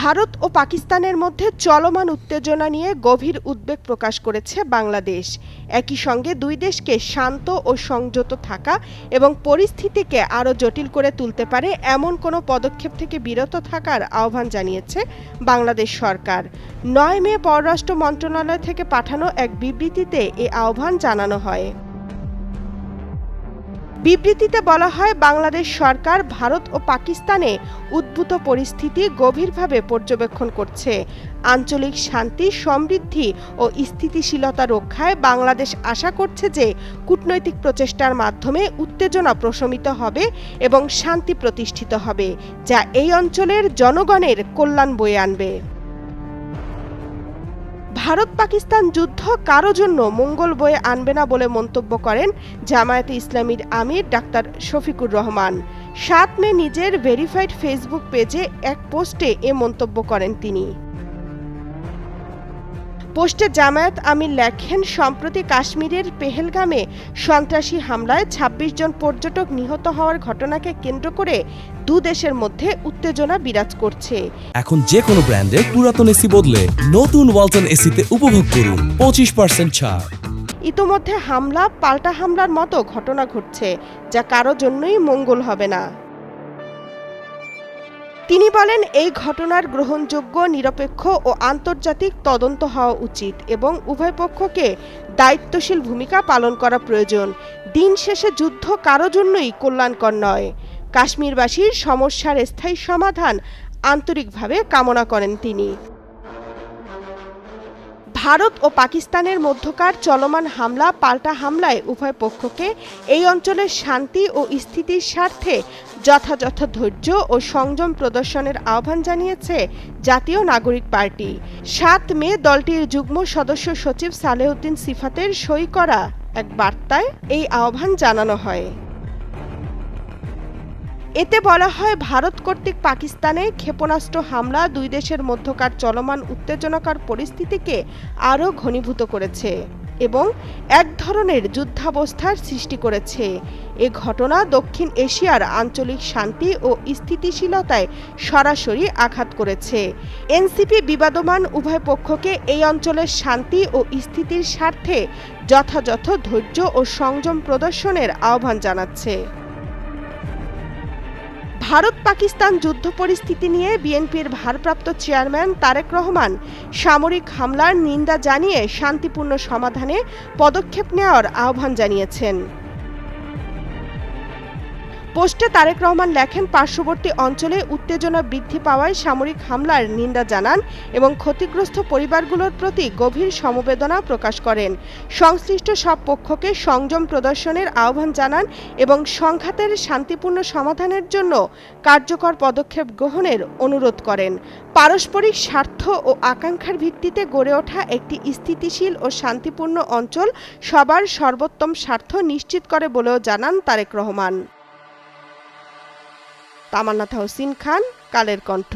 ভারত ও পাকিস্তানের মধ্যে চলমান উত্তেজনা নিয়ে গভীর উদ্বেগ প্রকাশ করেছে বাংলাদেশ। একই সঙ্গে দুই দেশকে শান্ত ও সংযত থাকা এবং পরিস্থিতিকে আরও জটিল করে তুলতে পারে এমন কোনো পদক্ষেপ থেকে বিরত থাকার আহ্বান জানিয়েছে বাংলাদেশ সরকার। ৯ মে পররাষ্ট্র মন্ত্রণালয় থেকে পাঠানো এক বিবৃতিতে এ আহ্বান জানানো হয়। বিবৃতিতে বলা হয়, বাংলাদেশ সরকার ভারত ও পাকিস্তানে উদ্ভূত পরিস্থিতি গভীরভাবে পর্যবেক্ষণ করছে। আঞ্চলিক শান্তি, সমৃদ্ধি ও স্থিতিশীলতা রক্ষায় বাংলাদেশ আশা করছে যে কূটনৈতিক প্রচেষ্টার মাধ্যমে উত্তেজনা প্রশমিত হবে এবং শান্তি প্রতিষ্ঠিত হবে, যা এই অঞ্চলের জনগণের কল্যাণ বয়ে আনবে। ভারত পাকিস্তান যুদ্ধ কারো জন্য মঙ্গল বয়ে আনবে না বলে মন্তব্য করেন জামায়াতে ইসলামীর আমির ডাক্তার শফিকুর রহমান। ৭ মে নিজের ভেরিফাইড ফেসবুক পেজে এক পোস্টে এ মন্তব্য করেন তিনি। পোস্টে জামায়াত আমির লেখেন, সম্প্রতি কাশ্মীরের পেহেলগামে সন্ত্রাসী হামলায় ২৬ জন পর্যটক নিহত হওয়ার ঘটনাকে কেন্দ্র করে দু দেশের মধ্যে উত্তেজনা বিরাজ করছে। এখন যে কোনো ব্র্যান্ডের পুরাতন এসি বদলে নতুন ওয়ালটন এসিতে উপভোগ করুন ২৫% ছাড়। ইতোমধ্যে হামলা পাল্টা হামলার মতো ঘটনা ঘটছে, যা কারো জন্যই মঙ্গল হবে না। তিনি বলেন, এই ঘটনার গ্রহণযোগ্য, নিরপেক্ষ ও আন্তর্জাতিক তদন্ত হওয়া উচিত এবং উভয় পক্ষকে দায়িত্বশীল ভূমিকা পালন করা প্রয়োজন। দিন শেষে যুদ্ধ কারো জন্যই কল্যাণকর নয়। কাশ্মীরবাসীর সমস্যার স্থায়ী সমাধান আন্তরিকভাবে কামনা করেন তিনি। ভারত ও পাকিস্তানের মধ্যকার চলমান হামলা পাল্টা হামলায় উভয় পক্ষকে এই অঞ্চলের শান্তি ও স্থিতির স্বার্থে যথাযথ ধৈর্য ও সংযম প্রদর্শনের আহ্বান জানিয়েছে জাতীয় নাগরিক পার্টি। ৭ মে দলটির যুগ্ম সদস্য সচিব সালেউদ্দিন সিফাতের সই করা এক বার্তায় এই আহ্বান জানানো হয়। এতে বলা হয়, ভারত কর্তৃক পাকিস্তানে ক্ষেপণাস্ত্র হামলা দুই দেশের মধ্যকার চলমান উত্তেজনাকর পরিস্থিতিকে আরও ঘনীভূত করেছে এবং এক ধরনের যুদ্ধাবস্থার সৃষ্টি করেছে। এ ঘটনা দক্ষিণ এশিয়ার আঞ্চলিক শান্তি ও স্থিতিশীলতায় সরাসরি আঘাত করেছে। এনসিপি বিবাদমান উভয় পক্ষকে এই অঞ্চলের শান্তি ও স্থিতির স্বার্থে যথাযথ ধৈর্য ও সংযম প্রদর্শনের আহ্বান জানাচ্ছে। ভারত পাকিস্তান যুদ্ধ পরিস্থিতি নিয়ে বিএনপির ভারপ্রাপ্ত চেয়ারম্যান তারেক রহমান সামরিক হামলার নিন্দা জানিয়ে শান্তিপূর্ণ সমাধানে পদক্ষেপ নেওয়ার আহ্বান জানিয়েছেন। পোস্টে তারেক রহমান লেখেন, পার্শ্ববর্তী অঞ্চলে উত্তেজনা বৃদ্ধি পাওয়ায় সামরিক হামলার নিন্দা জানান এবং ক্ষতিগ্রস্ত পরিবারগুলোর প্রতি গভীর সমবেদনা প্রকাশ করেন। সংশ্লিষ্ট সব পক্ষকে সংযম প্রদর্শনের আহ্বান জানান এবং সংঘাতের শান্তিপূর্ণ সমাধানের জন্য কার্যকর পদক্ষেপ গ্রহণের অনুরোধ করেন। পারস্পরিক স্বার্থ ও আকাঙ্ক্ষার ভিত্তিতে গড়ে ওঠা একটি স্থিতিশীল ও শান্তিপূর্ণ অঞ্চল সবার সর্বোত্তম স্বার্থ নিশ্চিত করে বলেও জানান তারেক রহমান। তামান্না তাহসিন খান, কালের কণ্ঠ।